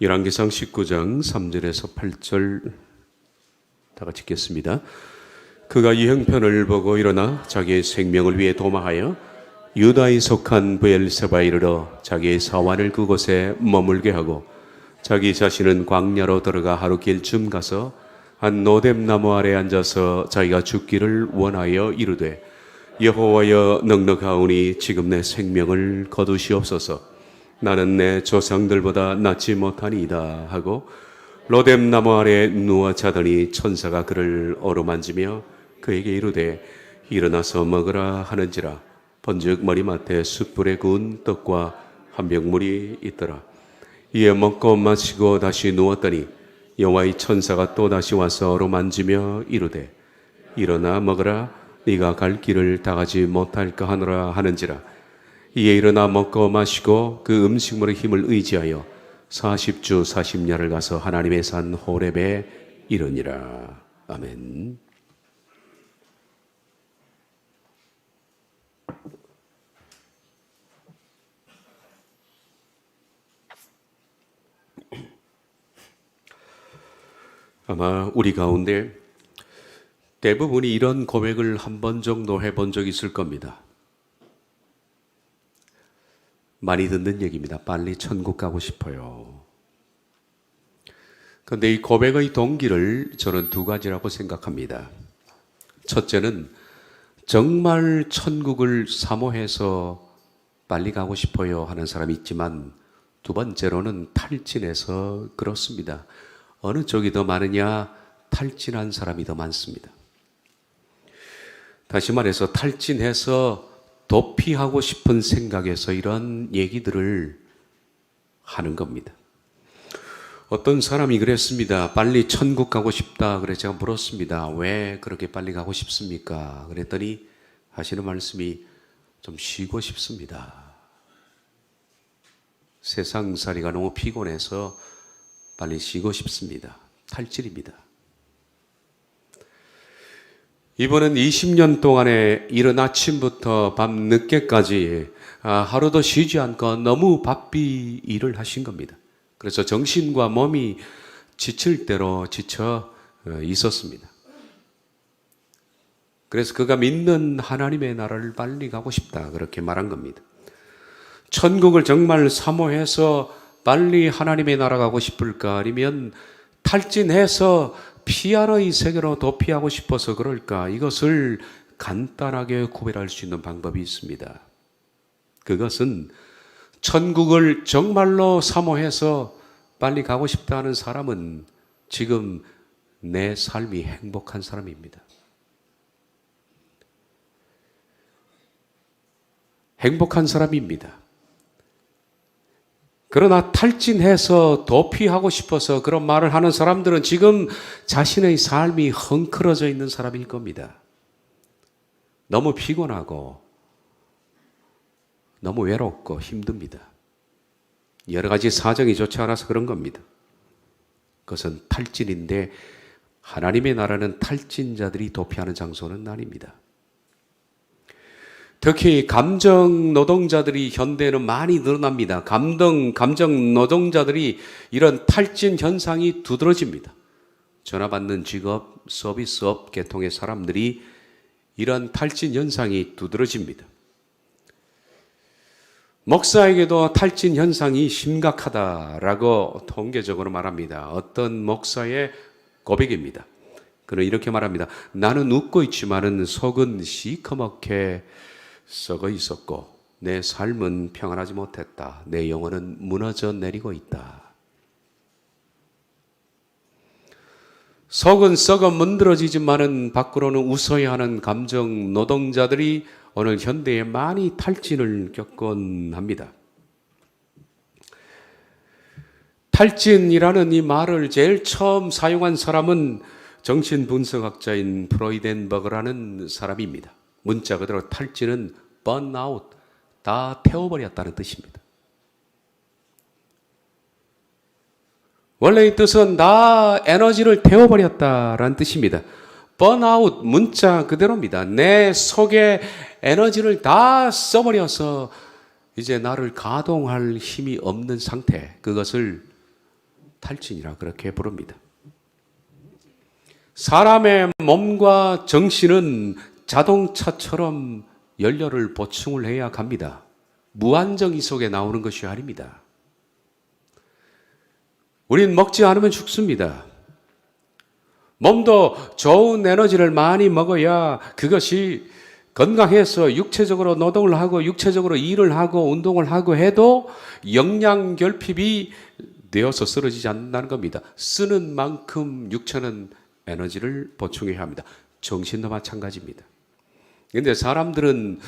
열왕기상 19장 3절에서 8절 다 같이 읽겠습니다. 그가 이 형편을 보고 일어나 자기의 생명을 위해 도망하여 유다에 속한 브엘세바에 이르러 자기의 사환을 그곳에 머물게 하고 자기 자신은 광야로 들어가 하루 길쯤 가서 한 노뎀나무 아래 앉아서 자기가 죽기를 원하여 이르되 여호와여 넉넉하오니 지금 내 생명을 거두시옵소서. 나는 내 조상들보다 낫지 못하니이다 하고 로뎀나무 아래 누워 자더니 천사가 그를 어루만지며 그에게 이르되 일어나서 먹으라 하는지라. 본즉 머리맡에 숯불에 구운 떡과 한 병물이 있더라. 이에 먹고 마시고 다시 누웠더니 여호와의 천사가 또 다시 와서 어루만지며 이르되 일어나 먹으라. 네가 갈 길을 다 가지 못할까 하노라 하는지라. 이에 일어나 먹고 마시고 그 음식물의 힘을 의지하여 40주 40야를 가서 하나님의 산 호렙에 이르니라. 아멘. 아마 우리 가운데 대부분이 이런 고백을 한 번 정도 해본 적이 있을 겁니다. 많이 듣는 얘기입니다. 빨리 천국 가고 싶어요. 그런데 이 고백의 동기를 저는 두 가지라고 생각합니다. 첫째는 정말 천국을 사모해서 빨리 가고 싶어요 하는 사람이 있지만 두 번째로는 탈진해서 그렇습니다. 어느 쪽이 더 많으냐? 탈진한 사람이 더 많습니다. 다시 말해서 탈진해서 도피하고 싶은 생각에서 이런 얘기들을 하는 겁니다. 어떤 사람이 그랬습니다. 빨리 천국 가고 싶다. 그래서 제가 물었습니다. 왜 그렇게 빨리 가고 싶습니까? 그랬더니 하시는 말씀이 좀 쉬고 싶습니다. 세상살이가 너무 피곤해서 빨리 쉬고 싶습니다. 탈진입니다. 이번은 20년 동안에 이른 아침부터 밤 늦게까지 하루도 쉬지 않고 너무 바삐 일을 하신 겁니다. 그래서 정신과 몸이 지칠 대로 지쳐 있었습니다. 그래서 그가 믿는 하나님의 나라를 빨리 가고 싶다 그렇게 말한 겁니다. 천국을 정말 사모해서 빨리 하나님의 나라 가고 싶을까? 아니면 탈진해서 피아노의 세계로 도피하고 싶어서 그럴까? 이것을 간단하게 구별할 수 있는 방법이 있습니다. 그것은 천국을 정말로 사모해서 빨리 가고 싶다 하는 사람은 지금 내 삶이 행복한 사람입니다. 행복한 사람입니다. 그러나 탈진해서 도피하고 싶어서 그런 말을 하는 사람들은 지금 자신의 삶이 헝클어져 있는 사람일 겁니다. 너무 피곤하고 너무 외롭고 힘듭니다. 여러 가지 사정이 좋지 않아서 그런 겁니다. 그것은 탈진인데 하나님의 나라는 탈진자들이 도피하는 장소는 아닙니다. 특히 감정 노동자들이 현대에는 많이 늘어납니다. 감정 노동자들이 이런 탈진 현상이 두드러집니다. 전화 받는 직업, 서비스업 계통의 사람들이 이런 탈진 현상이 두드러집니다. 목사에게도 탈진 현상이 심각하다라고 통계적으로 말합니다. 어떤 목사의 고백입니다. 그는 이렇게 말합니다. 나는 웃고 있지만은 속은 시커멓게 썩어 있었고 내 삶은 평안하지 못했다. 내 영혼은 무너져 내리고 있다. 속은 썩어 문드러지지만은 밖으로는 웃어야 하는 감정 노동자들이 오늘 현대에 많이 탈진을 겪곤 합니다. 탈진이라는 이 말을 제일 처음 사용한 사람은 정신분석학자인 프로이덴버그라는 사람입니다. 문자 그대로 탈진은 번아웃, 다 태워버렸다는 뜻입니다. 원래 이 뜻은 다 에너지를 태워버렸다라는 뜻입니다. 번아웃 문자 그대로입니다. 내 속에 에너지를 다 써버려서 이제 나를 가동할 힘이 없는 상태, 그것을 탈진이라 그렇게 부릅니다. 사람의 몸과 정신은 자동차처럼 연료를 보충을 해야 갑니다. 무한정이 속에 나오는 것이 아닙니다. 우린 먹지 않으면 죽습니다. 몸도 좋은 에너지를 많이 먹어야 그것이 건강해서 육체적으로 노동을 하고 육체적으로 일을 하고 운동을 하고 해도 영양 결핍이 되어서 쓰러지지 않는다는 겁니다. 쓰는 만큼 육체는 에너지를 보충해야 합니다. 정신도 마찬가지입니다. 그런데 사람들은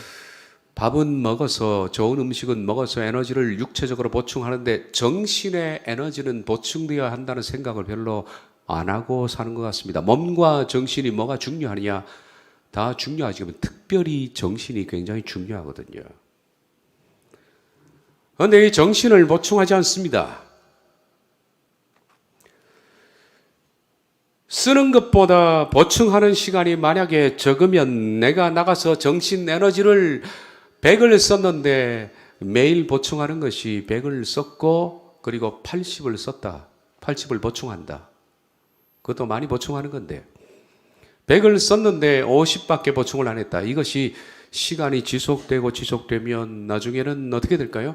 밥은 먹어서 좋은 음식은 먹어서 에너지를 육체적으로 보충하는데 정신의 에너지는 보충되어야 한다는 생각을 별로 안 하고 사는 것 같습니다. 몸과 정신이 뭐가 중요하냐? 다 중요하지만 특별히 정신이 굉장히 중요하거든요. 그런데 이 정신을 보충하지 않습니다. 쓰는 것보다 보충하는 시간이 만약에 적으면 내가 나가서 정신 에너지를 100을 썼는데 매일 보충하는 것이 100을 썼고 그리고 80을 썼다. 80을 보충한다. 그것도 많이 보충하는 건데 100을 썼는데 50밖에 보충을 안 했다. 이것이 시간이 지속되면 나중에는 어떻게 될까요?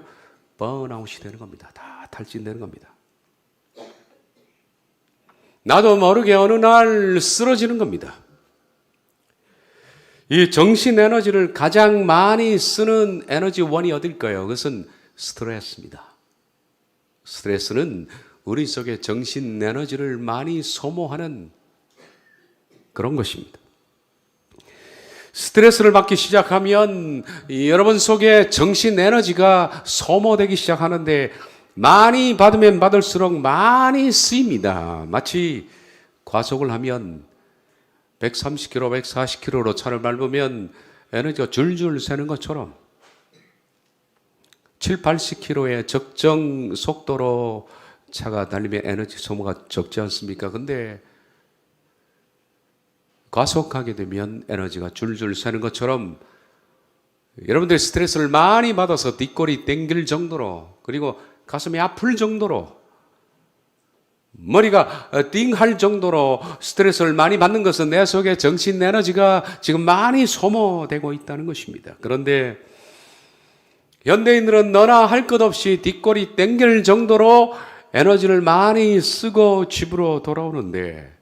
번아웃이 되는 겁니다. 다 탈진되는 겁니다. 나도 모르게 어느 날 쓰러지는 겁니다. 이 정신 에너지를 가장 많이 쓰는 에너지원이 어딜까요? 그것은 스트레스입니다. 스트레스는 우리 속에 정신 에너지를 많이 소모하는 그런 것입니다. 스트레스를 받기 시작하면 여러분 속에 정신 에너지가 소모되기 시작하는데 많이 받으면 받을수록 많이 쓰입니다. 마치 과속을 하면 130km, 140km로 차를 밟으면 에너지가 줄줄 새는 것처럼 7, 80km의 적정 속도로 차가 달리면 에너지 소모가 적지 않습니까? 근데 과속하게 되면 에너지가 줄줄 새는 것처럼 여러분들이 스트레스를 많이 받아서 뒷골이 땡길 정도로 그리고 가슴이 아플 정도로 머리가 띵할 정도로 스트레스를 많이 받는 것은 내 속에 정신 에너지가 지금 많이 소모되고 있다는 것입니다. 그런데 현대인들은 너나 할 것 없이 뒷골이 땡길 정도로 에너지를 많이 쓰고 집으로 돌아오는데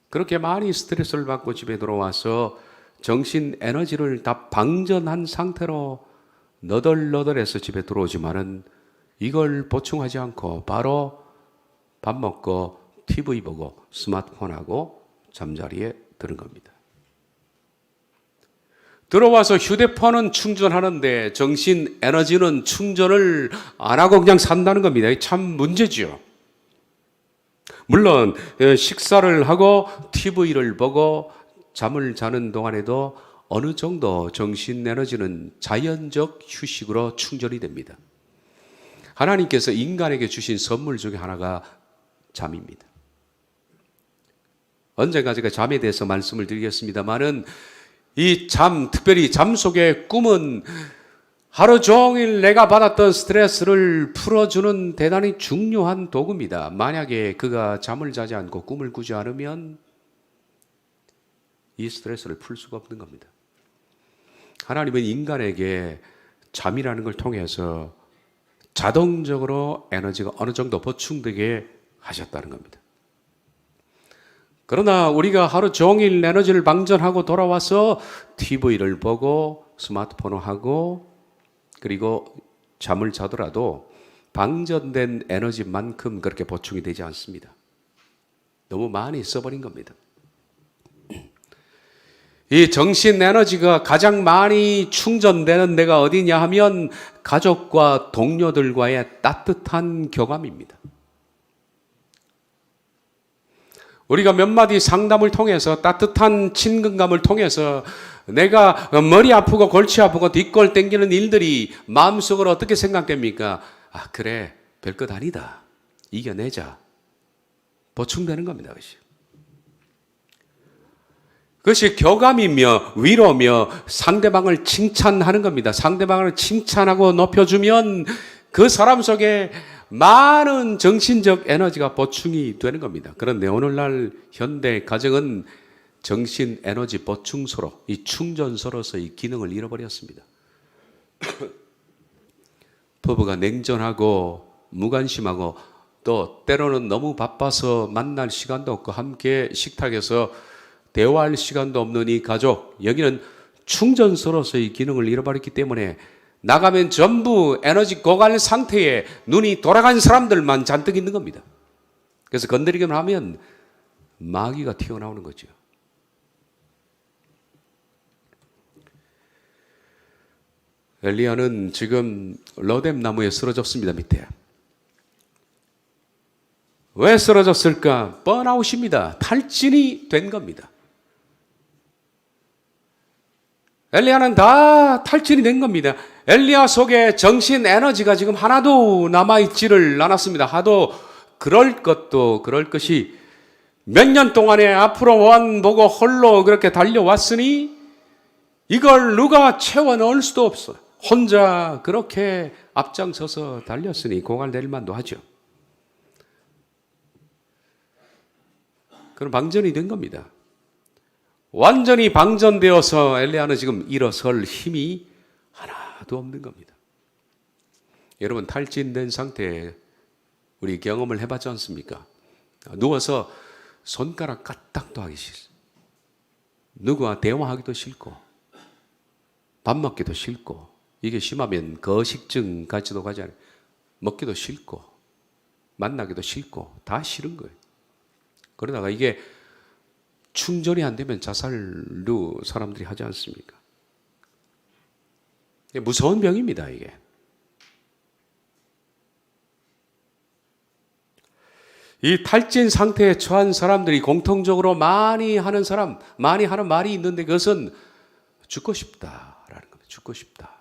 그렇게 많이 스트레스를 받고 집에 들어와서 정신 에너지를 다 방전한 상태로 너덜너덜해서 집에 들어오지만은 이걸 보충하지 않고 바로 밥 먹고 TV 보고 스마트폰하고 잠자리에 드는 겁니다. 들어와서 휴대폰은 충전하는데 정신 에너지는 충전을 안 하고 그냥 산다는 겁니다. 참 문제죠. 물론 식사를 하고 TV를 보고 잠을 자는 동안에도 어느 정도 정신 에너지는 자연적 휴식으로 충전이 됩니다. 하나님께서 인간에게 주신 선물 중에 하나가 잠입니다. 언젠가 제가 잠에 대해서 말씀을 드리겠습니다만은 이 잠, 특별히 잠 속의 꿈은 하루 종일 내가 받았던 스트레스를 풀어주는 대단히 중요한 도구입니다. 만약에 그가 잠을 자지 않고 꿈을 꾸지 않으면 이 스트레스를 풀 수가 없는 겁니다. 하나님은 인간에게 잠이라는 걸 통해서 자동적으로 에너지가 어느 정도 보충되게 하셨다는 겁니다. 그러나 우리가 하루 종일 에너지를 방전하고 돌아와서 TV를 보고 스마트폰을 하고 그리고 잠을 자더라도 방전된 에너지만큼 그렇게 보충이 되지 않습니다. 너무 많이 써버린 겁니다. 이 정신 에너지가 가장 많이 충전되는 데가 어디냐 하면 가족과 동료들과의 따뜻한 교감입니다. 우리가 몇 마디 상담을 통해서 따뜻한 친근감을 통해서 내가 머리 아프고 골치 아프고 뒷골 땡기는 일들이 마음속으로 어떻게 생각됩니까? 아, 그래, 별것 아니다. 이겨내자. 보충되는 겁니다. 그것이 교감이며 위로며 상대방을 칭찬하는 겁니다. 상대방을 칭찬하고 높여주면 그 사람 속에 많은 정신적 에너지가 보충이 되는 겁니다. 그런데 오늘날 현대 가정은 정신 에너지 보충소로, 이 충전소로서 이 기능을 잃어버렸습니다. 부부가 냉전하고 무관심하고 또 때로는 너무 바빠서 만날 시간도 없고 함께 식탁에서 대화할 시간도 없는 이 가족, 여기는 충전소로서의 기능을 잃어버렸기 때문에 나가면 전부 에너지 고갈 상태에 눈이 돌아간 사람들만 잔뜩 있는 겁니다. 그래서 건드리기만 하면 마귀가 튀어나오는 거죠. 엘리야는 지금 로뎀 나무에 쓰러졌습니다. 밑에. 왜 쓰러졌을까? 번아웃입니다. 탈진이 된 겁니다. 엘리야는 다 탈진이 된 겁니다. 엘리야 속에 정신 에너지가 지금 하나도 남아있지를 않았습니다. 하도 그럴 것도 그럴 것이 몇 년 동안에 앞으로 원 보고 홀로 그렇게 달려왔으니 이걸 누가 채워 넣을 수도 없어요. 혼자 그렇게 앞장서서 달렸으니 고갈될 만도 하죠. 그럼 방전이 된 겁니다. 완전히 방전되어서 엘리야는 지금 일어설 힘이 하나도 없는 겁니다. 여러분 탈진된 상태에 우리 경험을 해봤지 않습니까? 누워서 손가락 까딱도 하기 싫어. 누구와 대화하기도 싫고 밥 먹기도 싫고 이게 심하면 거식증까지도 가지 않아요. 먹기도 싫고 만나기도 싫고 다 싫은 거예요. 그러다가 이게 충전이 안 되면 자살도 사람들이 하지 않습니까? 무서운 병입니다, 이게. 이 탈진 상태에 처한 사람들이 공통적으로 많이 하는 말이 있는데 그것은 죽고 싶다라는 겁니다. 죽고 싶다.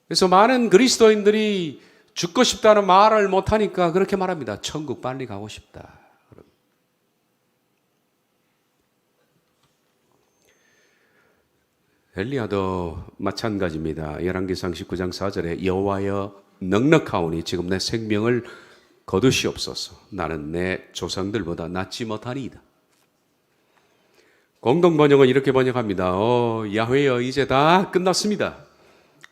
그래서 많은 그리스도인들이 죽고 싶다는 말을 못하니까 그렇게 말합니다. 천국 빨리 가고 싶다. 엘리야도 마찬가지입니다. 열왕기상 19장 4절에 여호와여 넉넉하오니 지금 내 생명을 거두시옵소서. 나는 내 조상들보다 낫지 못하니이다. 공동번역은 이렇게 번역합니다. 야훼여 이제 다 끝났습니다.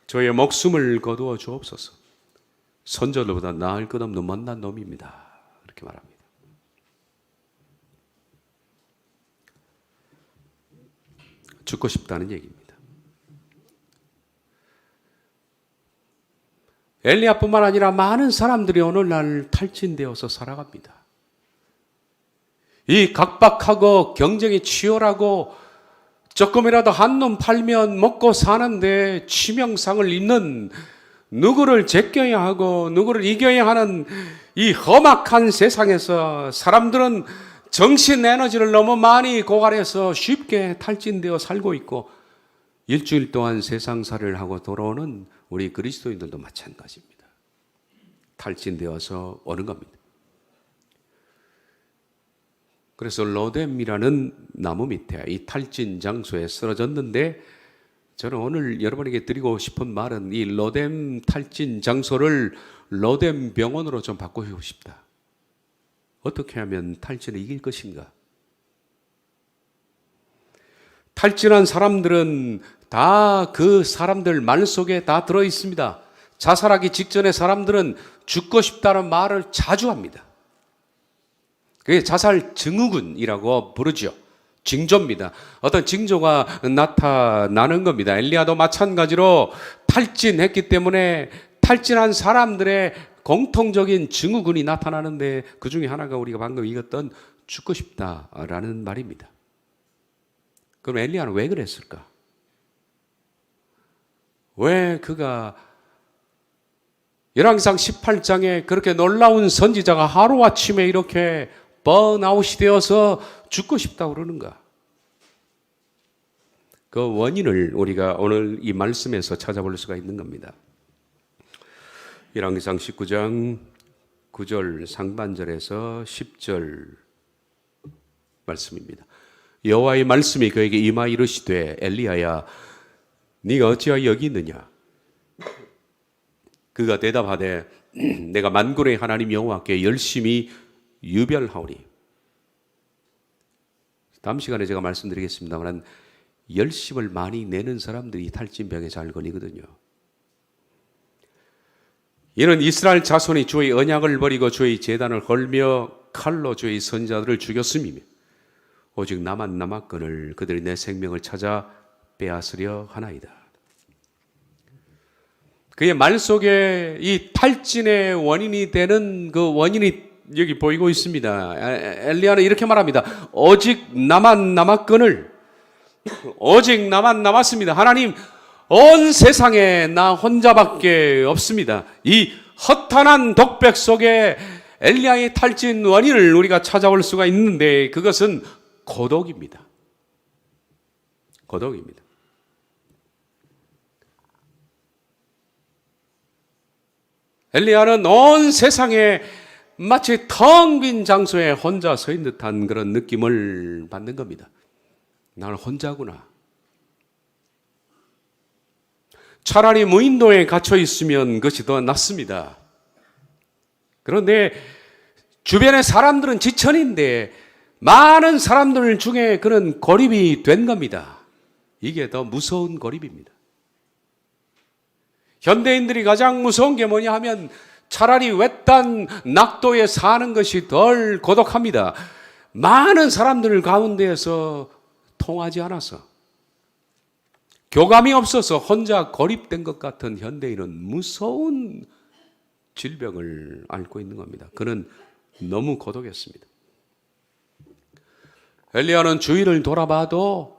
저의 목숨을 거두어 주옵소서. 선조들보다 나을 것 없는 못난 놈입니다. 이렇게 말합니다. 죽고 싶다는 얘기입니다. 엘리야뿐만 아니라 많은 사람들이 오늘날 탈진되어서 살아갑니다. 이 각박하고 경쟁이 치열하고 조금이라도 한눈 팔면 먹고 사는데 치명상을 입는 누구를 제껴야 하고 누구를 이겨야 하는 이 험악한 세상에서 사람들은 정신 에너지를 너무 많이 고갈해서 쉽게 탈진되어 살고 있고 일주일 동안 세상살이를 하고 돌아오는 우리 그리스도인들도 마찬가지입니다. 탈진되어서 오는 겁니다. 그래서 로뎀이라는 나무 밑에 이 탈진 장소에 쓰러졌는데 저는 오늘 여러분에게 드리고 싶은 말은 이 로뎀 탈진 장소를 로뎀 병원으로 좀 바꾸고 싶다. 어떻게 하면 탈진을 이길 것인가? 탈진한 사람들은 다 그 사람들 말 속에 다 들어 있습니다. 자살하기 직전에 사람들은 죽고 싶다는 말을 자주 합니다. 그게 자살 증후군이라고 부르죠. 징조입니다. 어떤 징조가 나타나는 겁니다. 엘리야도 마찬가지로 탈진했기 때문에 탈진한 사람들의 공통적인 증후군이 나타나는데 그 중에 하나가 우리가 방금 읽었던 죽고 싶다라는 말입니다. 그럼 엘리야는 왜 그랬을까? 왜 그가 열왕기상 18장에 그렇게 놀라운 선지자가 하루아침에 이렇게 번아웃이 되어서 죽고 싶다고 그러는가? 그 원인을 우리가 오늘 이 말씀에서 찾아볼 수가 있는 겁니다. 열왕기상 19장 9절 상반절에서 10절 말씀입니다. 여호와의 말씀이 그에게 임하 이르시되 엘리야야 네가 어찌하여 여기 있느냐? 그가 대답하되 내가 만군의 하나님 여호와께 열심히 유별하오니. 다음 시간에 제가 말씀드리겠습니다만 열심을 많이 내는 사람들이 탈진병에 잘 걸리거든요. 이는 이스라엘 자손이 주의 언약을 버리고 주의 제단을 헐며 칼로 주의 선자들을 죽였음이며 오직 나만 남았거늘 그들이 내 생명을 찾아 빼앗으려 하나이다. 그의 말 속에 이 탈진의 원인이 되는 그 원인이 여기 보이고 있습니다. 엘리야는 이렇게 말합니다. 오직 나만 남았거늘, 오직 나만 남았습니다. 하나님, 온 세상에 나 혼자밖에 없습니다. 이 허탄한 독백 속에 엘리야의 탈진 원인을 우리가 찾아올 수가 있는데 그것은 고독입니다. 고독입니다. 엘리야는 온 세상에 마치 텅 빈 장소에 혼자 서 있는 듯한 그런 느낌을 받는 겁니다. 나는 혼자구나. 차라리 무인도에 갇혀 있으면 그것이 더 낫습니다. 그런데 주변의 사람들은 지천인데 많은 사람들 중에 그런 고립이 된 겁니다. 이게 더 무서운 고립입니다. 현대인들이 가장 무서운 게 뭐냐 하면 차라리 외딴 낙도에 사는 것이 덜 고독합니다. 많은 사람들 가운데에서 통하지 않아서 교감이 없어서 혼자 고립된 것 같은 현대인은 무서운 질병을 앓고 있는 겁니다. 그는 너무 고독했습니다. 엘리야는 주위를 돌아봐도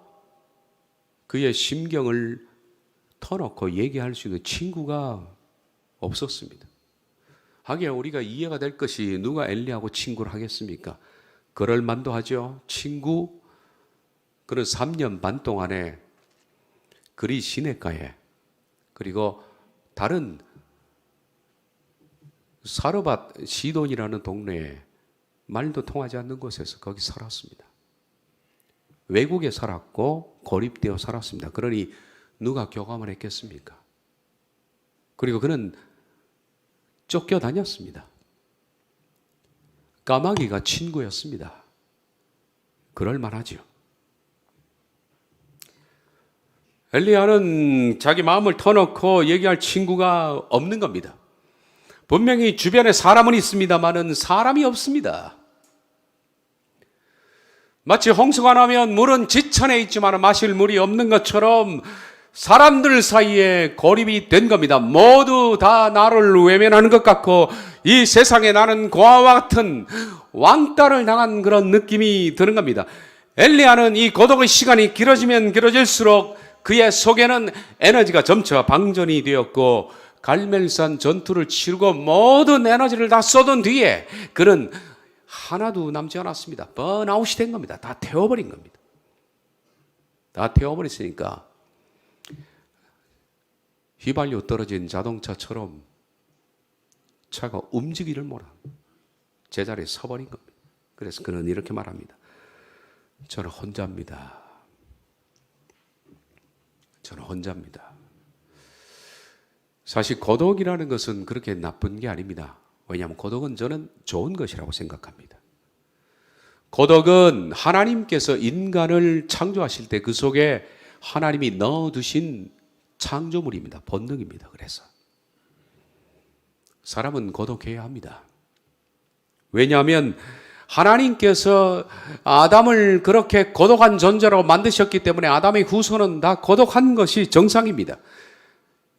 그의 심경을 터놓고 얘기할 수 있는 친구가 없었습니다. 하기야 우리가 이해가 될 것이 누가 엘리야하고 친구를 하겠습니까? 그럴 만도 하죠. 친구, 그는 3년 반 동안에 그리 시내가에 그리고 다른 사르밧 시돈이라는 동네에 말도 통하지 않는 곳에서 거기 살았습니다. 외국에 살았고 고립되어 살았습니다. 그러니 누가 교감을 했겠습니까? 그리고 그는 쫓겨다녔습니다. 까마귀가 친구였습니다. 그럴 만하죠. 엘리야는 자기 마음을 터놓고 얘기할 친구가 없는 겁니다. 분명히 주변에 사람은 있습니다만은 사람이 없습니다. 마치 홍수가 나면 물은 지천에 있지만 마실 물이 없는 것처럼 사람들 사이에 고립이 된 겁니다. 모두 다 나를 외면하는 것 같고 이 세상에 나는 고아와 같은 왕따를 당한 그런 느낌이 드는 겁니다. 엘리야는 이 고독의 시간이 길어지면 길어질수록 그의 속에는 에너지가 점차 방전이 되었고 갈멜산 전투를 치르고 모든 에너지를 다 쏟은 뒤에 그는 하나도 남지 않았습니다. 번아웃이 된 겁니다. 다 태워버린 겁니다. 다 태워버렸으니까 휘발유 떨어진 자동차처럼 차가 움직이를 못하고 제자리에 서버린 겁니다. 그래서 그는 이렇게 말합니다. 저는 혼자입니다. 저는 혼자입니다. 사실 고독이라는 것은 그렇게 나쁜 게 아닙니다. 왜냐하면 고독은 저는 좋은 것이라고 생각합니다. 고독은 하나님께서 인간을 창조하실 때 그 속에 하나님이 넣어두신 창조물입니다. 본능입니다. 그래서 사람은 고독해야 합니다. 왜냐하면 하나님께서 아담을 그렇게 고독한 존재로 만드셨기 때문에 아담의 후손은 다 고독한 것이 정상입니다.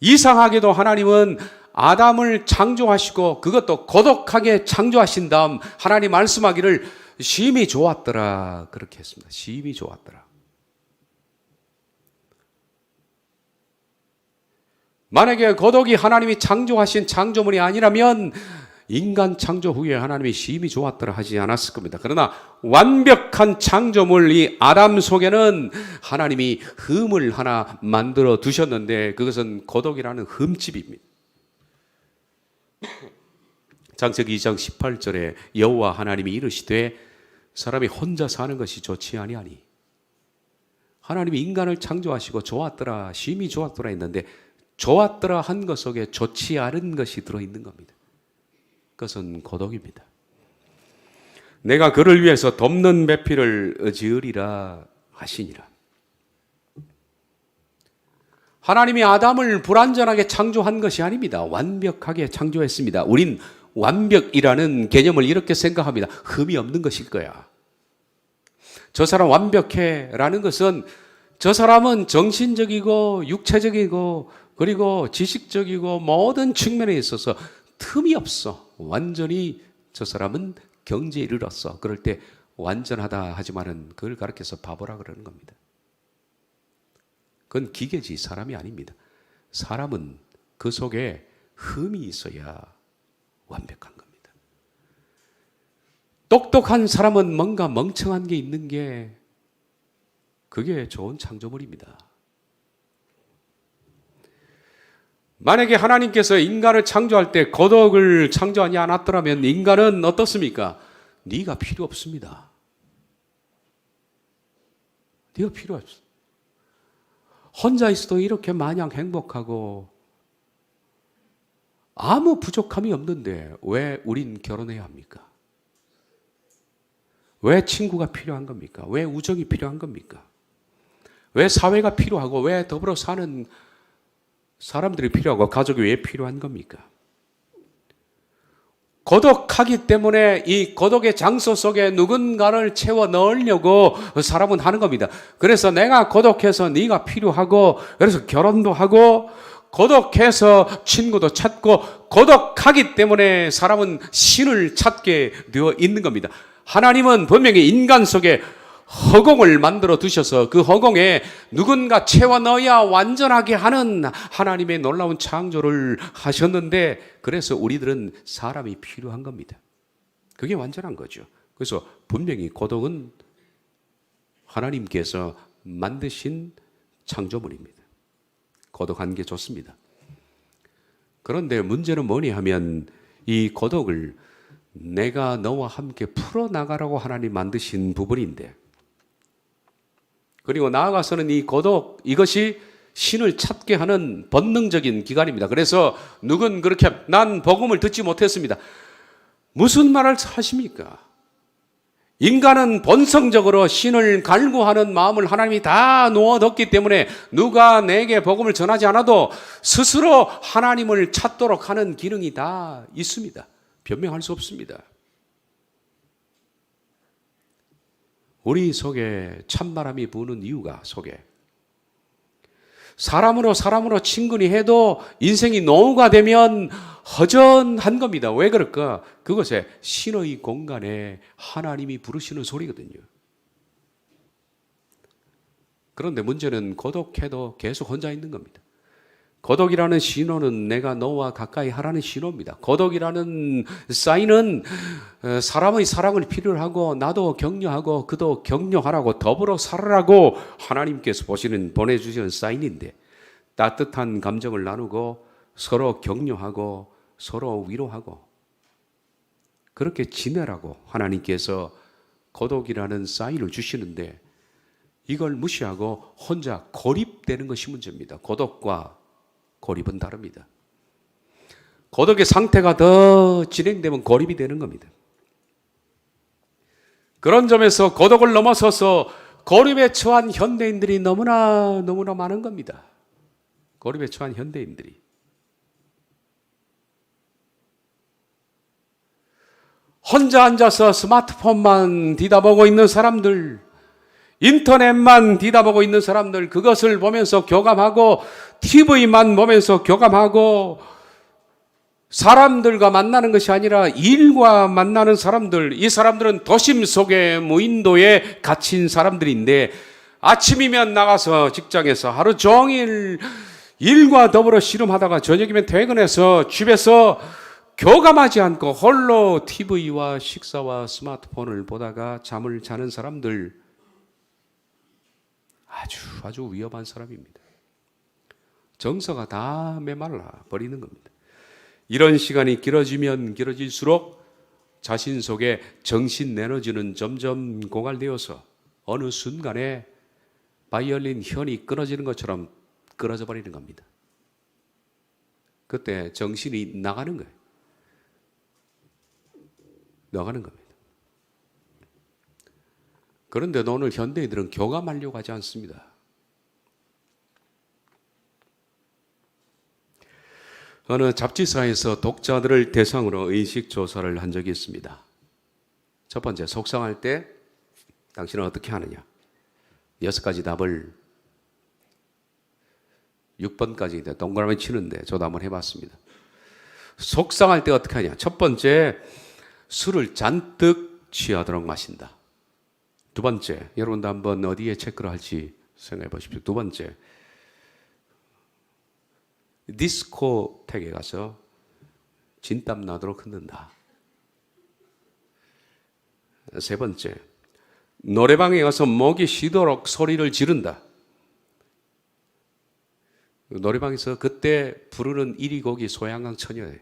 이상하게도 하나님은 아담을 창조하시고 그것도 고독하게 창조하신 다음 하나님 말씀하기를 심히 좋았더라 그렇게 했습니다. 심히 좋았더라. 만약에 고독이 하나님이 창조하신 창조물이 아니라면 인간 창조 후에 하나님이 심히 좋았더라 하지 않았을 겁니다. 그러나 완벽한 창조물 이 아담 속에는 하나님이 흠을 하나 만들어 두셨는데 그것은 고독이라는 흠집입니다. 창세기 2장 18절에 여호와 하나님이 이르시되 사람이 혼자 사는 것이 좋지 아니하니 하나님이 인간을 창조하시고 좋았더라 심히 좋았더라 했는데 좋았더라 한 것 속에 좋지 않은 것이 들어있는 겁니다. 그것은 고독입니다. 내가 그를 위해서 덮는 배필을 지으리라 하시니라. 하나님이 아담을 불완전하게 창조한 것이 아닙니다. 완벽하게 창조했습니다. 우린 완벽이라는 개념을 이렇게 생각합니다. 흠이 없는 것일 거야. 저 사람 완벽해 라는 것은 저 사람은 정신적이고 육체적이고 그리고 지식적이고 모든 측면에 있어서 틈이 없어. 완전히 저 사람은 경지에 이르렀어. 그럴 때 완전하다 하지만은 그걸 가르쳐서 바보라 그러는 겁니다. 그건 기계지 사람이 아닙니다. 사람은 그 속에 흠이 있어야 완벽한 겁니다. 똑똑한 사람은 뭔가 멍청한 게 있는 게 그게 좋은 창조물입니다. 만약에 하나님께서 인간을 창조할 때 고독을 창조하지 않았더라면 인간은 어떻습니까? 네가 필요 없습니다. 네가 필요 없어. 혼자 있어도 이렇게 마냥 행복하고 아무 부족함이 없는데 왜 우린 결혼해야 합니까? 왜 친구가 필요한 겁니까? 왜 우정이 필요한 겁니까? 왜 사회가 필요하고 왜 더불어 사는 사람들이 필요하고 가족이 왜 필요한 겁니까? 고독하기 때문에 이 고독의 장소 속에 누군가를 채워 넣으려고 사람은 하는 겁니다. 그래서 내가 고독해서 네가 필요하고 그래서 결혼도 하고 고독해서 친구도 찾고 고독하기 때문에 사람은 신을 찾게 되어 있는 겁니다. 하나님은 분명히 인간 속에 허공을 만들어 두셔서 그 허공에 누군가 채워 넣어야 완전하게 하는 하나님의 놀라운 창조를 하셨는데 그래서 우리들은 사람이 필요한 겁니다. 그게 완전한 거죠. 그래서 분명히 고독은 하나님께서 만드신 창조물입니다. 고독한 게 좋습니다. 그런데 문제는 뭐냐 하면 이 고독을 내가 너와 함께 풀어나가라고 하나님 만드신 부분인데 그리고 나아가서는 이 고독 이것이 신을 찾게 하는 본능적인 기관입니다. 그래서 누군 그렇게 난 복음을 듣지 못했습니다. 무슨 말을 하십니까? 인간은 본성적으로 신을 갈구하는 마음을 하나님이 다 놓아뒀기 때문에 누가 내게 복음을 전하지 않아도 스스로 하나님을 찾도록 하는 기능이 다 있습니다. 변명할 수 없습니다. 우리 속에 찬바람이 부는 이유가 속에 사람으로 친근히 해도 인생이 노후가 되면 허전한 겁니다. 왜 그럴까? 그것에 신의 공간에 하나님이 부르시는 소리거든요. 그런데 문제는 고독해도 계속 혼자 있는 겁니다. 고독이라는 신호는 내가 너와 가까이 하라는 신호입니다. 고독이라는 사인은 사람의 사랑을 필요로 하고 나도 격려하고 그도 격려하라고 더불어 살아라고 하나님께서 보내주시는 사인인데 따뜻한 감정을 나누고 서로 격려하고 서로 위로하고 그렇게 지내라고 하나님께서 고독이라는 사인을 주시는데 이걸 무시하고 혼자 고립되는 것이 문제입니다. 고독과 고립은 다릅니다. 고독의 상태가 더 진행되면 고립이 되는 겁니다. 그런 점에서 고독을 넘어서서 고립에 처한 현대인들이 너무나 많은 겁니다. 고립에 처한 현대인들이. 혼자 앉아서 스마트폰만 뒤다보고 있는 사람들, 인터넷만 뒤다보고 있는 사람들, 그것을 보면서 교감하고 TV만 보면서 교감하고 사람들과 만나는 것이 아니라 일과 만나는 사람들, 이 사람들은 도심 속의 무인도에 갇힌 사람들인데 아침이면 나가서 직장에서 하루 종일 일과 더불어 씨름하다가 저녁이면 퇴근해서 집에서 교감하지 않고 홀로 TV와 식사와 스마트폰을 보다가 잠을 자는 사람들 아주 위험한 사람입니다. 정서가 다 메말라 버리는 겁니다. 이런 시간이 길어지면 길어질수록 자신 속에 정신 에너지는 점점 고갈되어서 어느 순간에 바이올린 현이 끊어지는 것처럼 끊어져 버리는 겁니다. 그때 정신이 나가는 거예요. 나가는 겁니다. 그런데 오늘 현대인들은 교감하려고 하지 않습니다. 어느 잡지사에서 독자들을 대상으로 의식조사를 한 적이 있습니다. 첫 번째, 속상할 때 당신은 어떻게 하느냐? 6가지 답을 6번까지 동그라미 치는데 저도 한번 해봤습니다. 속상할 때 어떻게 하냐? 첫 번째, 술을 잔뜩 취하도록 마신다. 두 번째, 여러분도 한번 어디에 체크를 할지 생각해 보십시오. 두 번째, 디스코텍에 가서 진땀 나도록 흔든다. 세 번째, 노래방에 가서 목이 쉬도록 소리를 지른다. 노래방에서 그때 부르는 1위 곡이 소양강 처녀예요.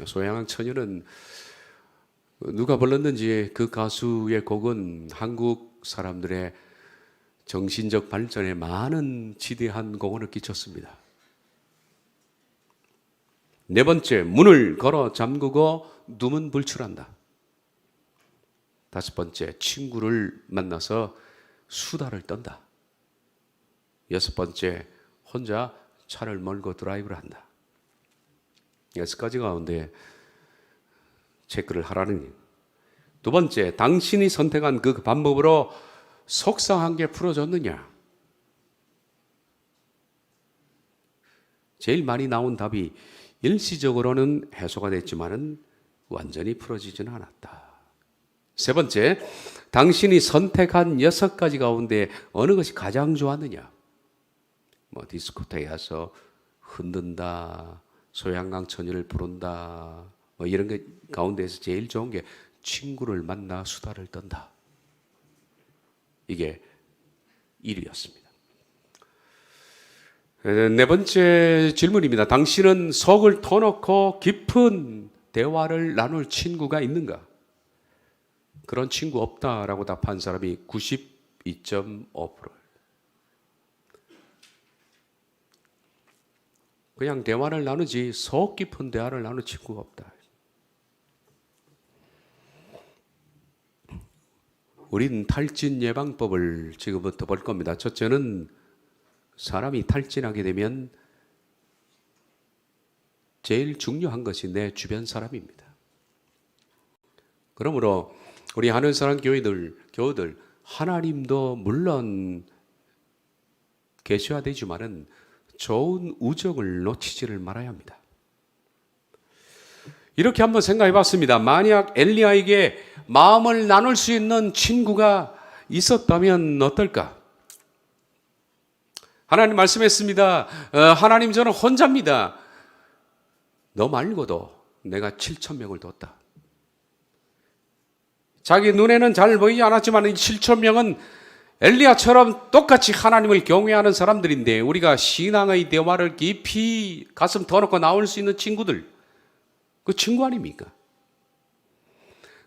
소양강 처녀는 누가 불렀는지 그 가수의 곡은 한국 사람들의 정신적 발전에 많은 지대한 공헌을 끼쳤습니다. 네 번째, 문을 걸어 잠그고 누문 불출한다. 다섯 번째, 친구를 만나서 수다를 떤다. 여섯 번째, 혼자 차를 몰고 드라이브를 한다. 6가지 가운데 체크를 하라는. 두 번째, 당신이 선택한 그 방법으로 속상한 게 풀어졌느냐? 제일 많이 나온 답이 일시적으로는 해소가 됐지만은 완전히 풀어지지는 않았다. 세 번째, 당신이 선택한 6가지 가운데 어느 것이 가장 좋았느냐? 디스코테에 가서 흔든다, 소양강 처녀를 부른다, 이런 게 가운데서 제일 좋은 게 친구를 만나 수다를 떤다. 이게 1위였습니다. 네 번째 질문입니다. 당신은 속을 터놓고 깊은 대화를 나눌 친구가 있는가? 그런 친구 없다라고 답한 사람이 92.5%. 그냥 대화를 나누지 속 깊은 대화를 나눌 친구가 없다. 우린 탈진 예방법을 지금부터 볼 겁니다. 첫째는 사람이 탈진하게 되면 제일 중요한 것이 내 주변 사람입니다. 그러므로 우리 하늘사랑 교우들 하나님도 물론 계셔야 되지만은 좋은 우정을 놓치지를 말아야 합니다. 이렇게 한번 생각해 봤습니다. 만약 엘리야에게 마음을 나눌 수 있는 친구가 있었다면 어떨까? 하나님 말씀했습니다. 하나님 저는 혼자입니다. 너 말고도 내가 7,000명을 뒀다. 자기 눈에는 잘 보이지 않았지만 이 7,000명은 엘리야처럼 똑같이 하나님을 경외하는 사람들인데 우리가 신앙의 대화를 깊이 가슴 터놓고 나올 수 있는 친구들, 그 친구 아닙니까?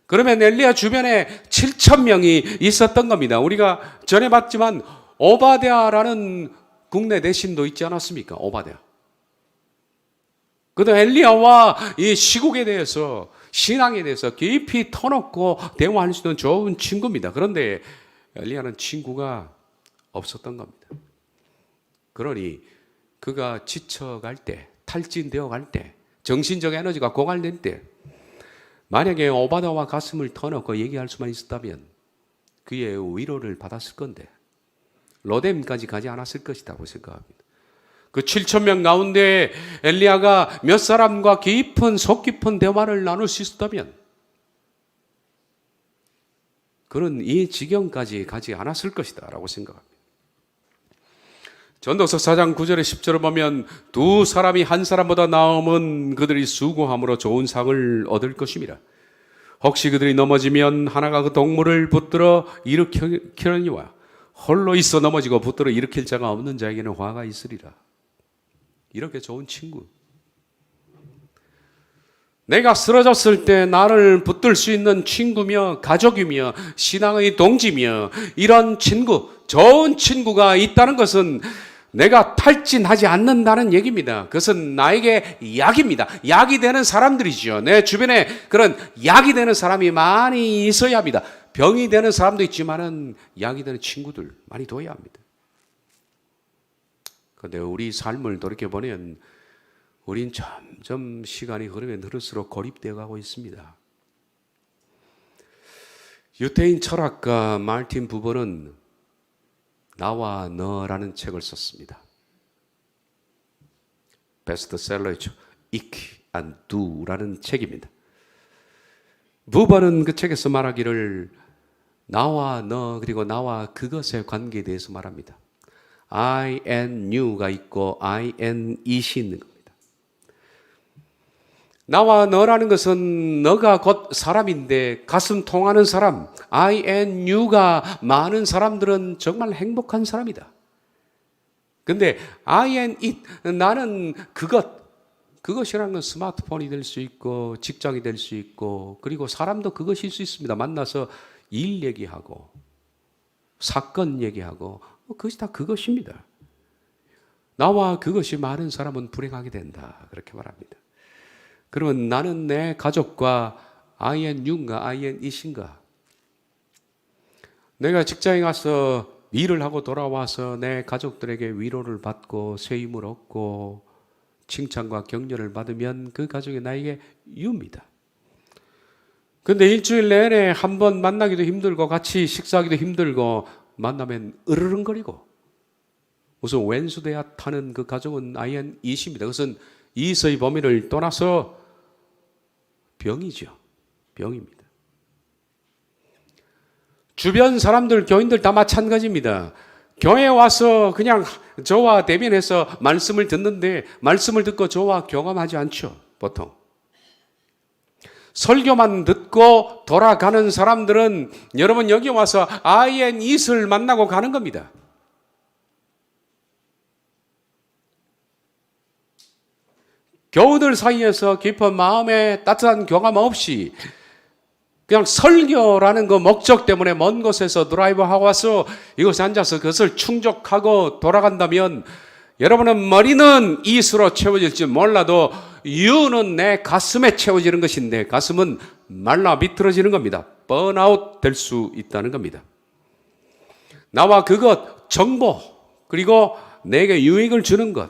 그러면 엘리야 주변에 7,000명이 있었던 겁니다. 우리가 전에 봤지만 오바댜라는 국내 대신도 있지 않았습니까? 오바댜. 그도 엘리야와 이 시국에 대해서 신앙에 대해서 깊이 터놓고 대화할 수 있는 좋은 친구입니다. 그런데 엘리야는 친구가 없었던 겁니다. 그러니 그가 지쳐갈 때, 탈진되어 갈 때, 정신적 에너지가 고갈될 때 만약에 오바댜와 가슴을 터놓고 얘기할 수만 있었다면 그의 위로를 받았을 건데 로뎀까지 가지 않았을 것이라고 생각합니다. 그 7,000명 가운데 엘리야가 몇 사람과 속 깊은 대화를 나눌 수 있었다면 그는 이 지경까지 가지 않았을 것이다 라고 생각합니다. 전도서 4장 9절에 10절을 보면 두 사람이 한 사람보다 나으면 그들이 수고함으로 좋은 상을 얻을 것임이라. 혹시 그들이 넘어지면 하나가 그 동물을 붙들어 일으키려니와 홀로 있어 넘어지고 붙들어 일으킬 자가 없는 자에게는 화가 있으리라. 이렇게 좋은 친구. 내가 쓰러졌을 때 나를 붙들 수 있는 친구며 가족이며 신앙의 동지며 이런 친구, 좋은 친구가 있다는 것은 내가 탈진하지 않는다는 얘기입니다. 그것은 나에게 약입니다. 약이 되는 사람들이죠. 내 주변에 그런 약이 되는 사람이 많이 있어야 합니다. 병이 되는 사람도 있지만은 약이 되는 친구들 많이 둬야 합니다. 그런데 우리 삶을 돌이켜보면 우린 점점 시간이 흐르면 흐를수록 고립되어 가고 있습니다. 유태인 철학가 말틴 부버는 나와 너라는 책을 썼습니다. 베스트셀러이죠. Ich and Du라는 책입니다. 부버는 그 책에서 말하기를 나와 너 그리고 나와 그것의 관계에 대해서 말합니다. I and you가 있고 I and it이 있는 겁니다. 나와 너라는 것은 너가 곧 사람인데 가슴 통하는 사람, I and you가 많은 사람들은 정말 행복한 사람이다. 근데 I and it, 나는 그것이라는 건 스마트폰이 될 수 있고 직장이 될 수 있고 그리고 사람도 그것일 수 있습니다. 만나서 일 얘기하고 사건 얘기하고 그것이 다 그것입니다. 나와 그것이 많은 사람은 불행하게 된다. 그렇게 말합니다. 그러면 나는 내 가족과 I and you인가 I and it인가? 내가 직장에 가서 일을 하고 돌아와서 내 가족들에게 위로를 받고 새 힘을 얻고 칭찬과 격려를 받으면 그 가족이 나에게 you입니다. 근데 일주일 내내 한 번 만나기도 힘들고 같이 식사하기도 힘들고 만나면 으르렁거리고 무슨 왼수대야 타는 그 가족은 I and it입니다. 그것은 이서의 범위를 떠나서 병이죠. 병입니다. 주변 사람들, 교인들 다 마찬가지입니다. 교회에 와서 그냥 저와 대면해서 말씀을 듣는데 말씀을 듣고 저와 경험하지 않죠. 보통. 설교만 듣고 돌아가는 사람들은 여러분 여기 와서 I and it을 만나고 가는 겁니다. 교우들 사이에서 깊은 마음에 따뜻한 경험 없이 그냥 설교라는 그 목적 때문에 먼 곳에서 드라이브하고 와서 이곳에 앉아서 그것을 충족하고 돌아간다면 여러분은 머리는 it으로 채워질지 몰라도 you는 내 가슴에 채워지는 것인데 가슴은 말라 비틀어지는 겁니다. 번아웃 될 수 있다는 겁니다. 나와 그것, 정보, 그리고 내게 유익을 주는 것.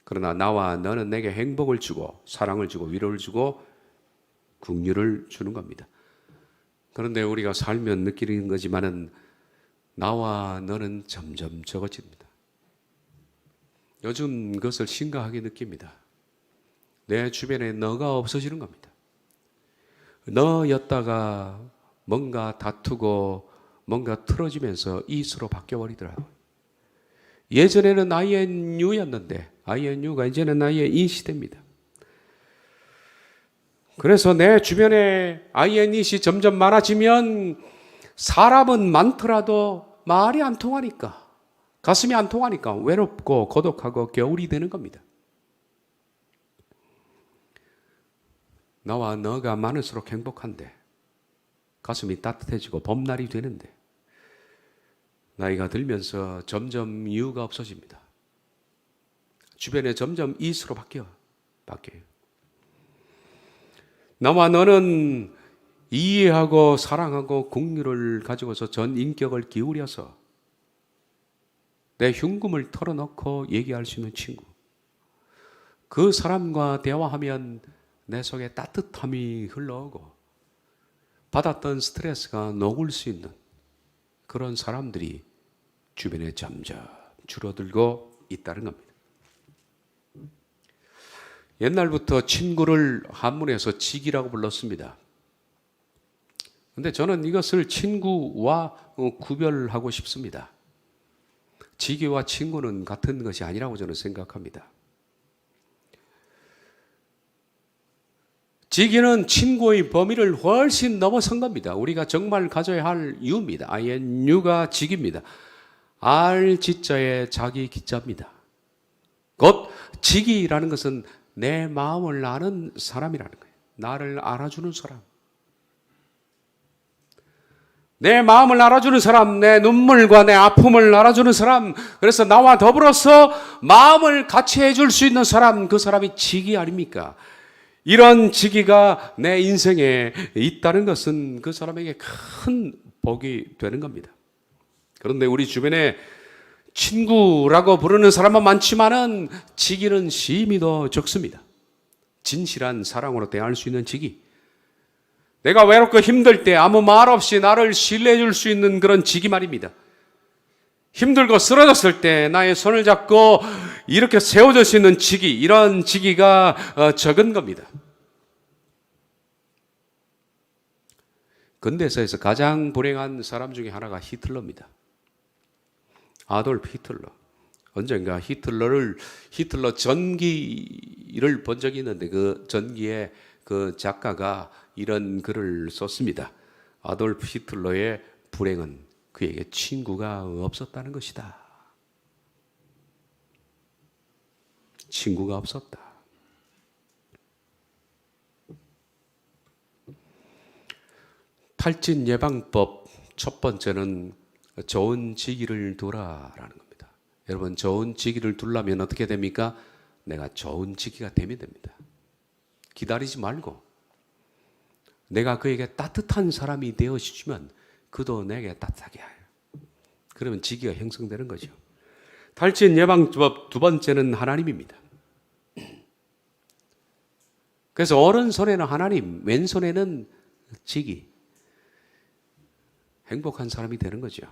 그러나 나와 너는 내게 행복을 주고 사랑을 주고 위로를 주고 긍휼을 주는 겁니다. 그런데 우리가 살면 느끼는 거지만은 나와 너는 점점 적어집니다. 요즘 그것을 심각하게 느낍니다. 내 주변에 너가 없어지는 겁니다. 너였다가 뭔가 다투고 뭔가 틀어지면서 it으로 바뀌어버리더라고요. 예전에는 I and you였는데 I and you가 이제는 나의 it이 됩니다. 그래서 내 주변에 I and it이 점점 많아지면 사람은 많더라도 말이 안 통하니까 가슴이 안 통하니까 외롭고 고독하고 겨울이 되는 겁니다. 나와 너가 많을수록 행복한데 가슴이 따뜻해지고 봄날이 되는데 나이가 들면서 점점 이유가 없어집니다. 주변에 점점 it으로 바뀌어요. 나와 너는 이해하고 사랑하고 긍휼을 가지고서 전 인격을 기울여서 내 흉금을 털어놓고 얘기할 수 있는 친구. 그 사람과 대화하면 내 속에 따뜻함이 흘러오고 받았던 스트레스가 녹을 수 있는 그런 사람들이 주변에 점점 줄어들고 있다는 겁니다. 옛날부터 친구를 한문에서 직이라고 불렀습니다. 그런데 저는 이것을 친구와 구별하고 싶습니다. 직위와 친구는 같은 것이 아니라고 저는 생각합니다. 직위는 친구의 범위를 훨씬 넘어선 겁니다. 우리가 정말 가져야 할 유입니다. I and you가 직입니다. 알 지자의 자기 기자입니다. 곧 직이라는 것은 내 마음을 아는 사람이라는 거예요. 나를 알아주는 사람. 내 마음을 알아주는 사람, 내 눈물과 내 아픔을 알아주는 사람, 그래서 나와 더불어서 마음을 같이 해줄 수 있는 사람, 그 사람이 직이 아닙니까? 이런 직위가 내 인생에 있다는 것은 그 사람에게 큰 복이 되는 겁니다. 그런데 우리 주변에 친구라고 부르는 사람은 많지만은 직위는 심히 더 적습니다. 진실한 사랑으로 대할 수 있는 직위. 내가 외롭고 힘들 때 아무 말 없이 나를 신뢰해 줄 수 있는 그런 직위 말입니다. 힘들고 쓰러졌을 때 나의 손을 잡고 이렇게 세워줄 수 있는 직위, 이런 직위가 적은 겁니다. 근대사에서 가장 불행한 사람 중에 하나가 히틀러입니다. 아돌프 히틀러. 언젠가 히틀러 전기를 본 적이 있는데 그 전기에 그 작가가 이런 글을 썼습니다. 아돌프 히틀러의 불행은 그에게 친구가 없었다는 것이다. 친구가 없었다. 탈진 예방법 첫 번째는 좋은 직위를 두라라는 겁니다. 여러분, 좋은 직위를 두려면 어떻게 됩니까? 내가 좋은 직위가 되면 됩니다. 기다리지 말고 내가 그에게 따뜻한 사람이 되어주면 그도 내게 따뜻하게 해요. 그러면 직위가 형성되는 거죠. 탈진 예방법 두 번째는 하나님입니다. 그래서 오른손에는 하나님, 왼손에는 직위. 행복한 사람이 되는 거죠.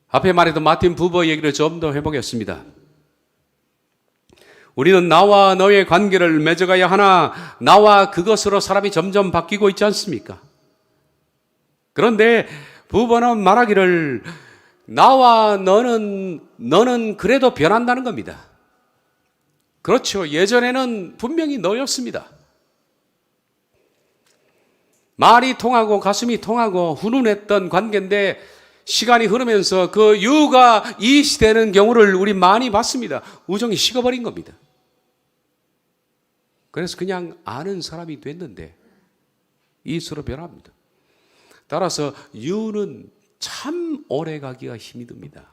앞에 말했던 마틴 부버 얘기를 좀 더 해보겠습니다. 우리는 나와 너의 관계를 맺어가야 하나 나와 그것으로 사람이 점점 바뀌고 있지 않습니까? 그런데 부버는 말하기를 나와 너는 그래도 변한다는 겁니다. 그렇죠. 예전에는 분명히 너였습니다. 말이 통하고 가슴이 통하고 훈훈했던 관계인데 시간이 흐르면서 그 유가 이시되는 경우를 우리 많이 봤습니다. 우정이 식어버린 겁니다. 그래서 그냥 아는 사람이 됐는데 이수로 변합니다. 따라서 유는 참 오래 가기가 힘이 듭니다.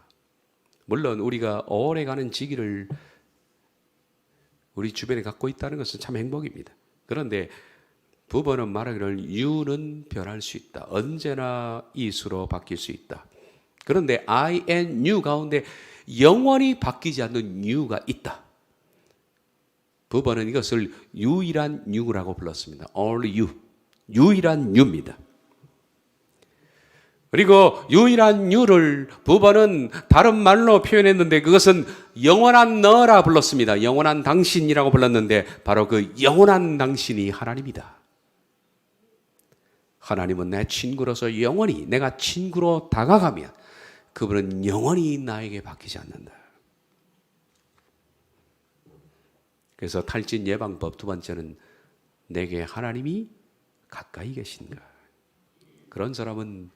물론 우리가 오래 가는 직위를 우리 주변에 갖고 있다는 것은 참 행복입니다. 그런데 부버는 말하기를 유는 변할 수 있다. 언제나 이수로 바뀔 수 있다. 그런데 I and you 가운데 영원히 바뀌지 않는 유가 있다. 부버는 이것을 유일한 유라고 불렀습니다. Only you. 유일한 유입니다. 그리고 유일한 유를 부버는 다른 말로 표현했는데 그것은 영원한 너라 불렀습니다. 영원한 당신이라고 불렀는데 바로 그 영원한 당신이 하나님이다. 하나님은 내 친구로서 영원히 내가 친구로 다가가면 그분은 영원히 나에게 바뀌지 않는다. 그래서 탈진 예방법 두 번째는 내게 하나님이 가까이 계신가. 그런 사람은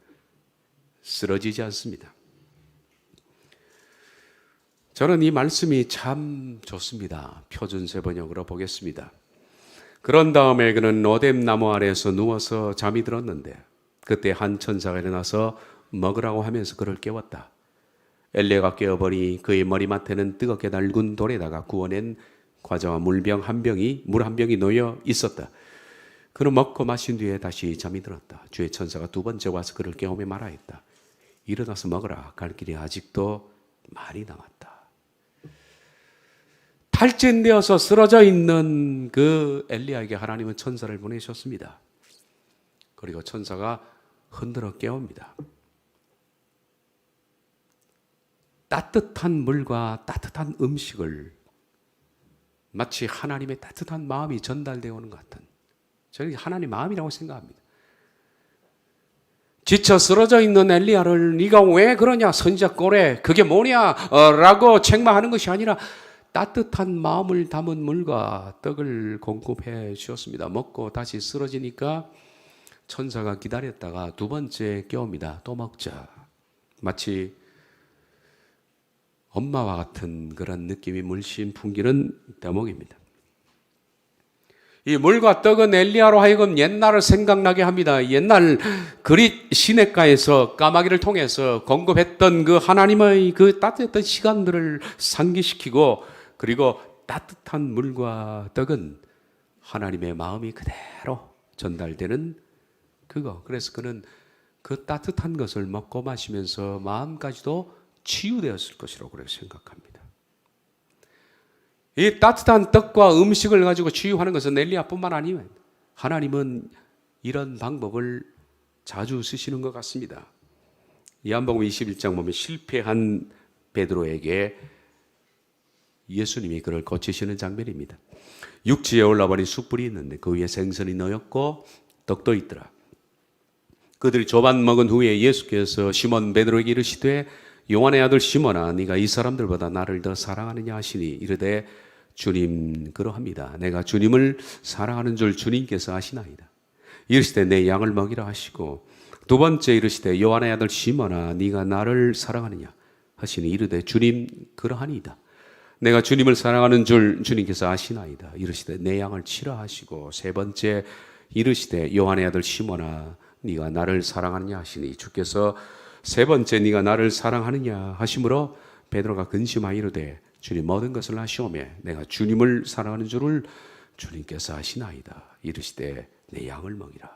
쓰러지지 않습니다. 저는 이 말씀이 참 좋습니다. 표준세 번역으로 보겠습니다. 그런 다음에 그는 로뎀 나무 아래에서 누워서 잠이 들었는데 그때 한 천사가 일어나서 먹으라고 하면서 그를 깨웠다. 엘리야가 깨어보니 그의 머리맡에는 뜨겁게 달군 돌에다가 구워낸 과자와 물 한 병이 놓여 있었다. 그는 먹고 마신 뒤에 다시 잠이 들었다. 주의 천사가 두 번째 와서 그를 깨우며 말하였다. 일어나서 먹으라. 갈 길이 아직도 많이 남았다. 탈진되어서 쓰러져 있는 그 엘리야에게 하나님은 천사를 보내셨습니다. 그리고 천사가 흔들어 깨웁니다. 따뜻한 물과 따뜻한 음식을 마치 하나님의 따뜻한 마음이 전달되어 오는 것 같은, 저는 하나님의 마음이라고 생각합니다. 지쳐 쓰러져 있는 엘리야를 네가 왜 그러냐, 선지자 꼴에 그게 뭐냐 라고 책망하는 것이 아니라 따뜻한 마음을 담은 물과 떡을 공급해 주었습니다. 먹고 다시 쓰러지니까 천사가 기다렸다가 두 번째 깨웁니다. 또 먹자. 마치 엄마와 같은 그런 느낌이 물씬 풍기는 대목입니다. 이 물과 떡은 엘리야로 하여금 옛날을 생각나게 합니다. 옛날 그릿 시냇가에서 까마귀를 통해서 공급했던 그 하나님의 그 따뜻했던 시간들을 상기시키고, 그리고 따뜻한 물과 떡은 하나님의 마음이 그대로 전달되는 그거. 그래서 그는 그 따뜻한 것을 먹고 마시면서 마음까지도 치유되었을 것이라고 그렇게 생각합니다. 이 따뜻한 떡과 음식을 가지고 치유하는 것은 엘리야뿐만 아니에요. 하나님은 이런 방법을 자주 쓰시는 것 같습니다. 요한복음 21장 보면 실패한 베드로에게 예수님이 그를 고치시는 장면입니다. 육지에 올라버린 숯불이 있는데 그 위에 생선이 놓였고 떡도 있더라. 그들이 조반 먹은 후에 예수께서 시몬 베드로에게 이르시되 요한의 아들 시몬아, 네가 이 사람들보다 나를 더 사랑하느냐 하시니 이르되 주님 그러합니다. 내가 주님을 사랑하는 줄 주님께서 아시나이다. 이르시되 내 양을 먹이라 하시고, 두 번째 이르시되 요한의 아들 시몬아, 네가 나를 사랑하느냐 하시니 이르되 주님 그러하니이다. 내가 주님을 사랑하는 줄 주님께서 아시나이다. 이르시되 내 양을 치라 하시고, 세 번째 이르시되 요한의 아들 시몬아, 네가 나를 사랑하느냐 하시니 주께서 세 번째 네가 나를 사랑하느냐 하심으로 베드로가 근심하여 이르되 주님 모든 것을 아시오며 내가 주님을 사랑하는 줄을 주님께서 아시나이다. 이르시되 내 양을 먹이라.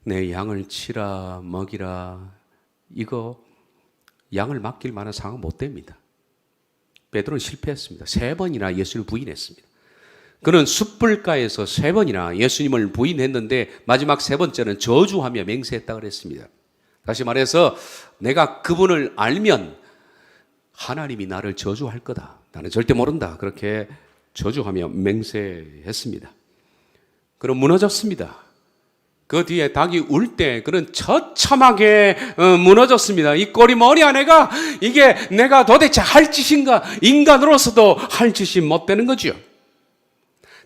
내 양을 치라 먹이라, 이거 양을 맡길 만한 상황은 못 됩니다. 베드로는 실패했습니다. 3번이나 예수를 부인했습니다. 그는 숯불가에서 3번이나 예수님을 부인했는데 마지막 3번째는 저주하며 맹세했다 그랬습니다. 다시 말해서 내가 그분을 알면 하나님이 나를 저주할 거다. 나는 절대 모른다. 그렇게 저주하며 맹세했습니다. 그럼 무너졌습니다. 그 뒤에 닭이 울 때 그는 처참하게 무너졌습니다. 이 꼴이 뭐냐, 이게 내가 도대체 할 짓인가? 인간으로서도 할 짓이 못 되는 거죠.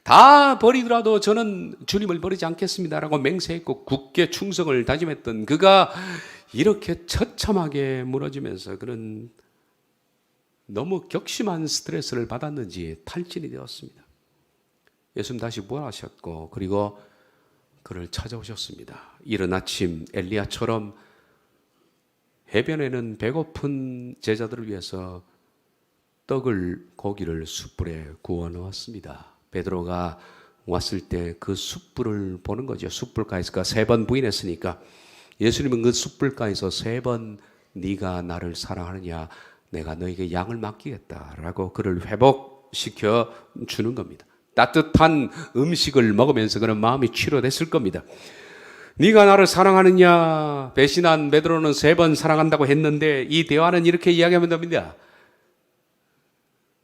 다 버리더라도 저는 주님을 버리지 않겠습니다라고 맹세했고 굳게 충성을 다짐했던 그가 이렇게 처참하게 무너지면서 그는 너무 격심한 스트레스를 받았는지 탈진이 되었습니다. 예수님 다시 부활하셨고 그리고 그를 찾아오셨습니다. 이른 아침 엘리야처럼 해변에는 배고픈 제자들을 위해서 떡을 고기를 숯불에 구워 놓았습니다. 베드로가 왔을 때 그 숯불을 보는 거죠. 숯불가에서 3번 부인했으니까 예수님은 그 숯불가에서 3번 네가 나를 사랑하느냐, 내가 너에게 양을 맡기겠다라고 그를 회복시켜 주는 겁니다. 따뜻한 음식을 먹으면서 그는 마음이 치료됐을 겁니다. 네가 나를 사랑하느냐, 배신한 베드로는 3번 사랑한다고 했는데 이 대화는 이렇게 이야기하면 됩니다.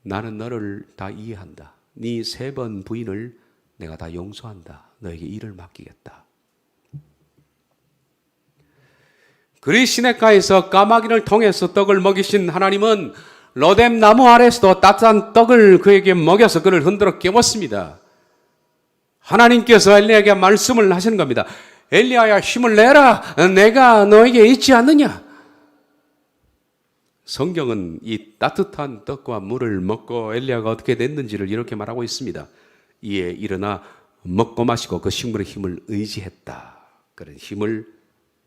나는 너를 다 이해한다. 네 3번 부인을 내가 다 용서한다. 너에게 일을 맡기겠다. 그리 시냇가에서 까마귀를 통해서 떡을 먹이신 하나님은 로뎀 나무 아래에서도 따뜻한 떡을 그에게 먹여서 그를 흔들어 깨웠습니다. 하나님께서 엘리야에게 말씀을 하시는 겁니다. 엘리야야, 힘을 내라. 내가 너에게 있지 않느냐. 성경은 이 따뜻한 떡과 물을 먹고 엘리야가 어떻게 됐는지를 이렇게 말하고 있습니다. 이에 일어나 먹고 마시고 그 식물의 힘을 의지했다. 그런 힘을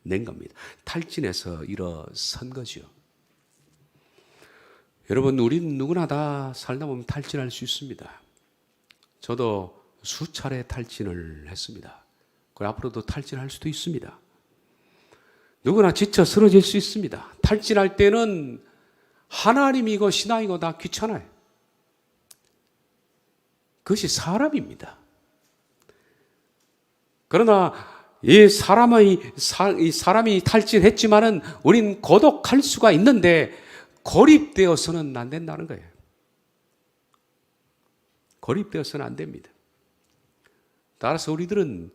낸 겁니다. 탈진해서 일어선 거죠. 여러분, 우린 누구나 다 살다 보면 탈진할 수 있습니다. 저도 수차례 탈진을 했습니다. 그리고 앞으로도 탈진할 수도 있습니다. 누구나 지쳐 쓰러질 수 있습니다. 탈진할 때는 하나님이고 신앙이고 다 귀찮아요. 그것이 사람입니다. 그러나 이 사람이 탈진했지만은 우린 고독할 수가 있는데 고립되어서는 안 된다는 거예요. 고립되어서는 안 됩니다. 따라서 우리들은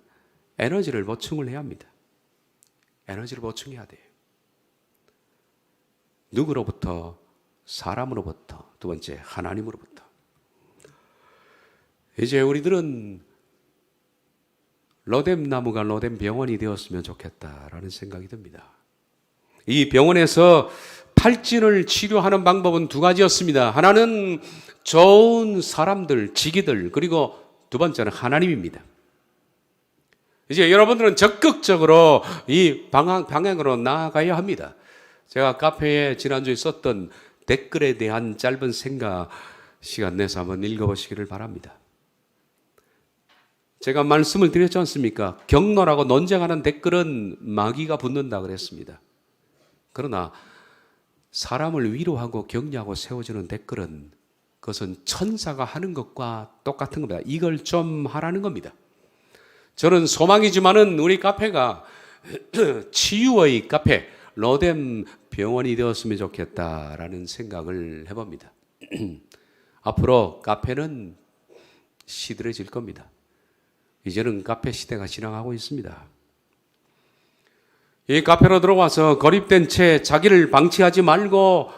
에너지를 보충을 해야 합니다. 에너지를 보충해야 돼요. 누구로부터? 사람으로부터. 두 번째, 하나님으로부터. 이제 우리들은 로뎀 나무가 로뎀 병원이 되었으면 좋겠다라는 생각이 듭니다. 이 병원에서 탈진을 치료하는 방법은 2가지였습니다. 하나는 좋은 사람들, 지기들, 그리고 두 번째는 하나님입니다. 이제 여러분들은 적극적으로 이 방향으로 나아가야 합니다. 제가 카페에 지난주에 썼던 댓글에 대한 짧은 생각 시간 내서 한번 읽어보시기를 바랍니다. 제가 말씀을 드렸지 않습니까? 격노라고 논쟁하는 댓글은 마귀가 붙는다 그랬습니다. 그러나 사람을 위로하고 격려하고 세워주는 댓글은 그것은 천사가 하는 것과 똑같은 겁니다. 이걸 좀 하라는 겁니다. 저는 소망이지만은 우리 카페가 치유의 카페, 로뎀 병원이 되었으면 좋겠다라는 생각을 해봅니다. 앞으로 카페는 시들해질 겁니다. 이제는 카페 시대가 지나가고 있습니다. 이 카페로 들어와서 고립된 채 자기를 방치하지 말고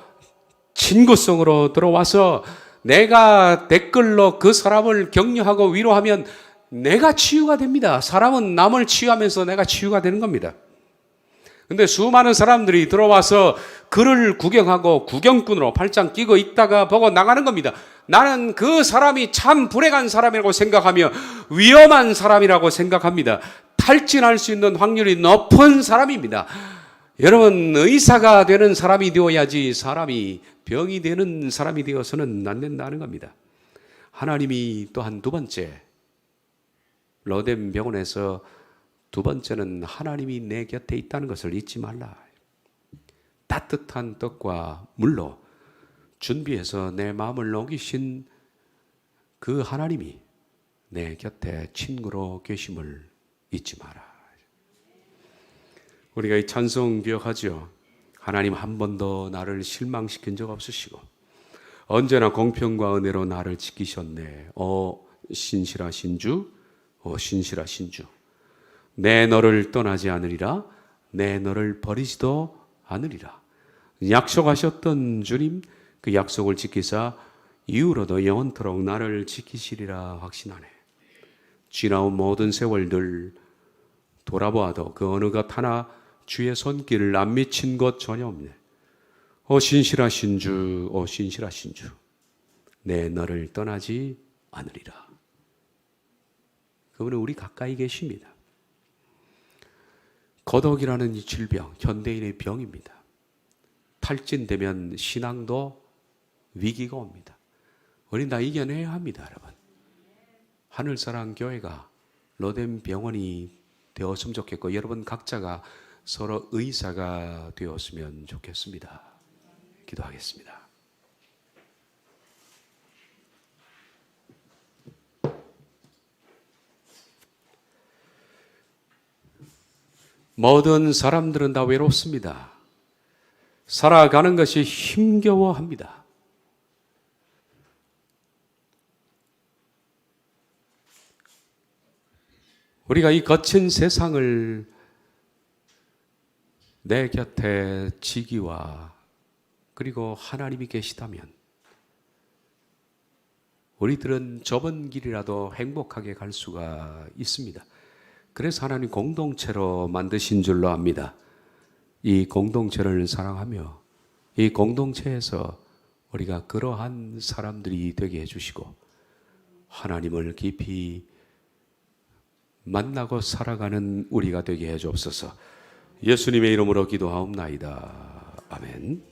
친구성으로 들어와서 내가 댓글로 그 사람을 격려하고 위로하면 내가 치유가 됩니다. 사람은 남을 치유하면서 내가 치유가 되는 겁니다. 근데 수많은 사람들이 들어와서 그를 구경하고 구경꾼으로 팔짱 끼고 있다가 보고 나가는 겁니다. 나는 그 사람이 참 불행한 사람이라고 생각하며 위험한 사람이라고 생각합니다. 탈진할 수 있는 확률이 높은 사람입니다. 여러분, 의사가 되는 사람이 되어야지 사람이 병이 되는 사람이 되어서는 안 된다는 겁니다. 하나님이 또한 두 번째, 로뎀 병원에서 두 번째는 하나님이 내 곁에 있다는 것을 잊지 말라. 따뜻한 떡과 물로 준비해서 내 마음을 녹이신 그 하나님이 내 곁에 친구로 계심을 잊지 마라. 우리가 이 찬송 기억하죠. 하나님 한 번도 나를 실망시킨 적 없으시고 언제나 공평과 은혜로 나를 지키셨네. 신실하신 주, 신실하신 주. 내 너를 떠나지 않으리라. 내 너를 버리지도 않으리라. 약속하셨던 주님, 그 약속을 지키사 이후로도 영원토록 나를 지키시리라 확신하네. 지나온 모든 세월들 돌아보아도 그 어느 것 하나 주의 손길을 안 미친 것 전혀 없네. 신실하신 주, 신실하신 주. 내 너를 떠나지 않으리라. 그분은 우리 가까이 계십니다. 고독이라는 이 질병, 현대인의 병입니다. 탈진되면 신앙도 위기가 옵니다. 우린 다 이겨내야 합니다, 여러분. 하늘사랑 교회가 로뎀 병원이 되었으면 좋겠고 여러분 각자가 서로 의사가 되었으면 좋겠습니다. 기도하겠습니다. 모든 사람들은 다 외롭습니다. 살아가는 것이 힘겨워합니다. 우리가 이 거친 세상을 내 곁에 지기와 그리고 하나님이 계시다면 우리들은 좁은 길이라도 행복하게 갈 수가 있습니다. 그래서 하나님 공동체로 만드신 줄로 압니다. 이 공동체를 사랑하며 이 공동체에서 우리가 그러한 사람들이 되게 해주시고 하나님을 깊이 만나고 살아가는 우리가 되게 해주옵소서. 예수님의 이름으로 기도하옵나이다. 아멘.